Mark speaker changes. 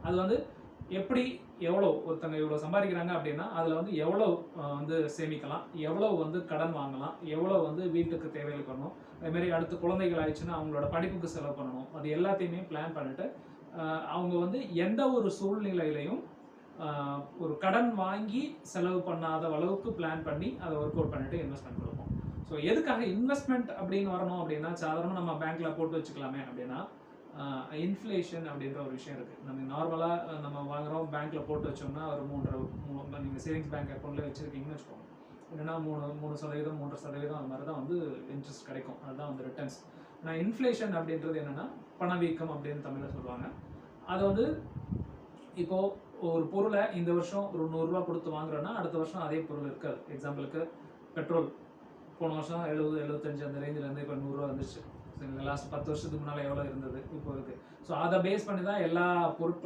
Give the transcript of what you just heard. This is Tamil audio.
Speaker 1: அது வந்து எப்படி எவ்வளோ ஒருத்தங்க இவ்வளோ சம்பாதிக்கிறாங்க அப்படின்னா அதில் வந்து எவ்வளோ வந்து சேமிக்கலாம், எவ்வளோ வந்து கடன் வாங்கலாம், எவ்வளோ வந்து வீட்டுக்கு தேவைகள் பண்ணணும், அதேமாதிரி அடுத்து குழந்தைகள் ஆயிடுச்சுன்னா அவங்களோட படிப்புக்கு செலவு பண்ணணும், அது எல்லாத்தையுமே பிளான் பண்ணிட்டு அவங்க வந்து எந்த ஒரு சூழ்நிலையிலையும் ஒரு கடன் வாங்கி செலவு பண்ணாத அளவுக்கு பிளான் பண்ணி அதை ஒர்க் அவுட் பண்ணிட்டு இன்வெஸ்ட்மெண்ட் கொடுப்போம். ஸோ எதுக்காக இன்வெஸ்ட்மெண்ட் அப்படின்னு வரணும் அப்படின்னா, சாதாரண நம்ம பேங்க்ல போட்டு வச்சுக்கலாமே அப்படின்னா, இன்ஃப்ளேஷன் அப்படின்ற ஒரு விஷயம் இருக்குது. நம்ம நார்மலாக நம்ம வாங்குகிறோம், பேங்க்கில் போட்டு வச்சோம்னா ஒரு 3 நீங்கள் சேவிங்ஸ் பேங்க் அக்கௌண்ட்டில் வச்சுருக்கீங்கன்னு வச்சுக்கோங்க. இல்லைன்னா 3% 3% அது மாதிரி தான் வந்து இன்ட்ரெஸ்ட் கிடைக்கும். அதுதான் வந்து ரிட்டர்ன்ஸ். ஆனால் இன்ஃப்ளேஷன் அப்படின்றது என்னென்னா பணவீக்கம் அப்படின்னு தமிழில் சொல்லுவாங்க. அது வந்து இப்போது ஒரு பொருளை இந்த வருஷம் ஒரு 100 ரூபா கொடுத்து வாங்குறோன்னா அடுத்த வருஷம் அதே பொருள் இருக்காது. எக்ஸாம்பிளுக்கு பெட்ரோல் போன வருஷம் 70 75 அந்த ரேஞ்சிலேருந்து இப்போ 100 ரூபா வந்துச்சு. லாஸ்ட் 10 வருஷத்துக்கு முன்னால் எவ்வளோ இருந்தது இப்போ இருக்குது. ஸோ அதை பேஸ் பண்ணி தான் எல்லா பொருட்களும்